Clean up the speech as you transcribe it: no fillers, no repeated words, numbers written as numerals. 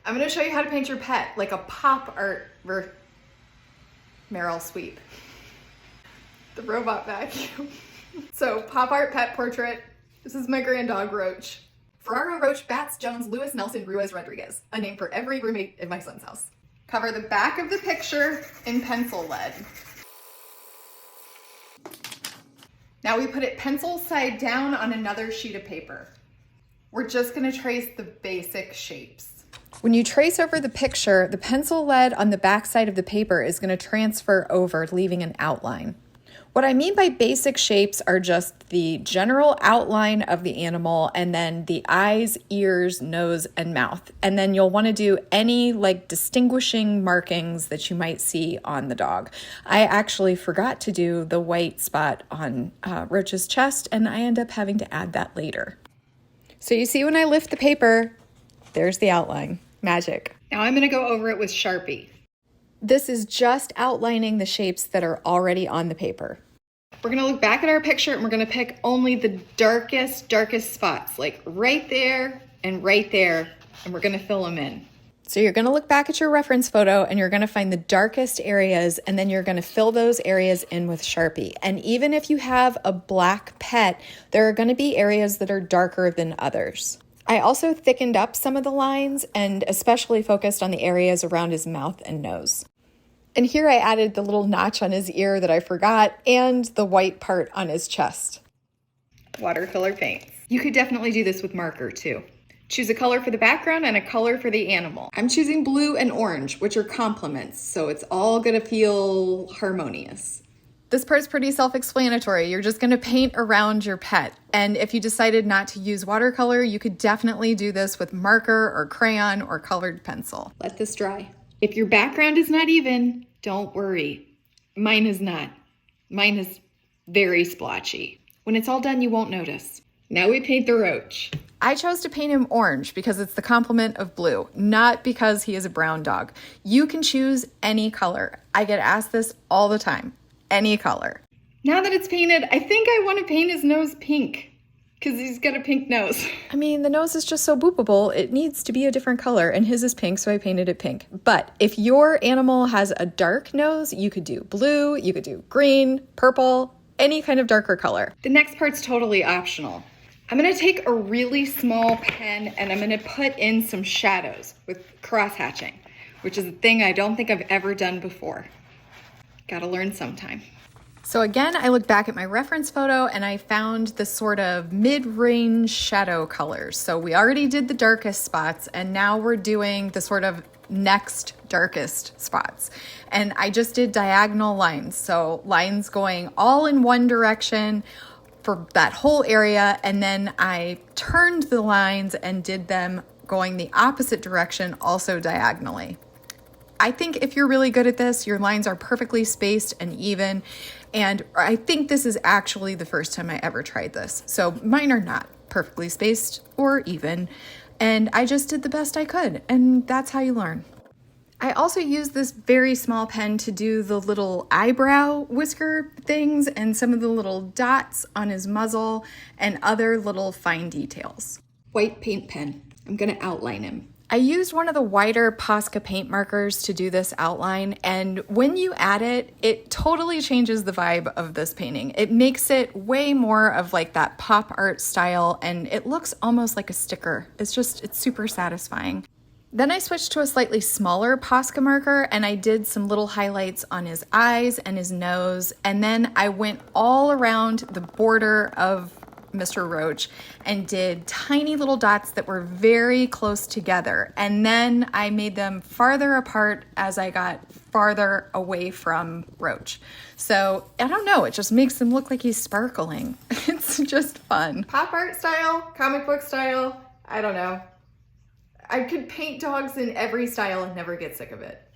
I'm gonna show you how to paint your pet like a pop art Meryl Sweep. The robot vacuum. So pop art pet portrait. This is my grand dog Roach. Ferraro, Roach, Bats, Jones, Lewis, Nelson, Ruiz, Rodriguez. A name for every roommate in my son's house. Cover the back of the picture in pencil lead. Now we put it pencil side down on another sheet of paper. We're just gonna trace the basic shapes. When you trace over the picture, the pencil lead on the back side of the paper is gonna transfer over, leaving an outline. What I mean by basic shapes are just the general outline of the animal and then the eyes, ears, nose, and mouth. And then you'll want to do any like distinguishing markings that you might see on the dog. I actually forgot to do the white spot on Roach's chest, and I end up having to add that later. So you see when I lift the paper, there's the outline. Magic. Now I'm going to go over it with Sharpie. This is just outlining the shapes that are already on the paper. We're gonna look back at our picture and we're gonna pick only the darkest spots, like right there, and we're gonna fill them in. So you're gonna look back at your reference photo and you're gonna find the darkest areas, and then you're gonna fill those areas in with Sharpie. And even if you have a black pet, there are gonna be areas that are darker than others. I also thickened up some of the lines and especially focused on the areas around his mouth and nose. And here I added the little notch on his ear that I forgot and the white part on his chest. Watercolor paints. You could definitely do this with marker too. Choose a color for the background and a color for the animal. I'm choosing blue and orange, which are complements, so it's all gonna feel harmonious. This part's pretty self-explanatory. You're just gonna paint around your pet. And if you decided not to use watercolor, you could definitely do this with marker or crayon or colored pencil. Let this dry. If your background is not even, don't worry. Mine is not. Mine is very splotchy. When it's all done, you won't notice. Now we paint the Roach. I chose to paint him orange because it's the complement of blue, not because he is a brown dog. You can choose any color. I get asked this all the time. Any color. Now that it's painted, I think I want to paint his nose pink because he's got a pink nose. I mean, the nose is just so boopable, it needs to be a different color, and his is pink, so I painted it pink. But if your animal has a dark nose, you could do blue, you could do green, purple, any kind of darker color. The next part's totally optional. I'm gonna take a really small pen and I'm gonna put in some shadows with cross-hatching, which is a thing I don't think I've ever done before. Gotta learn sometime. So again, I looked back at my reference photo and I found the sort of mid-range shadow colors. So we already did the darkest spots and now we're doing the sort of next darkest spots. And I just did diagonal lines. So lines going all in one direction for that whole area. And then I turned the lines and did them going the opposite direction, also diagonally. I think if you're really good at this, your lines are perfectly spaced and even. And I think this is actually the first time I ever tried this. So mine are not perfectly spaced or even. And I just did the best I could. And that's how you learn. I also used this very small pen to do the little eyebrow whisker things and some of the little dots on his muzzle and other little fine details. White paint pen. I'm gonna outline him. I used one of the wider Posca paint markers to do this outline, and when you add it, it totally changes the vibe of this painting. It makes it way more of like that pop art style, and it looks almost like a sticker. It's super satisfying. Then I switched to a slightly smaller Posca marker and I did some little highlights on his eyes and his nose, and then I went all around the border of Mr. Roach and did tiny little dots that were very close together. And then I made them farther apart as I got farther away from Roach. So I don't know, it just makes him look like he's sparkling. It's just fun. Pop art style, comic book style, I don't know. I could paint dogs in every style and never get sick of it.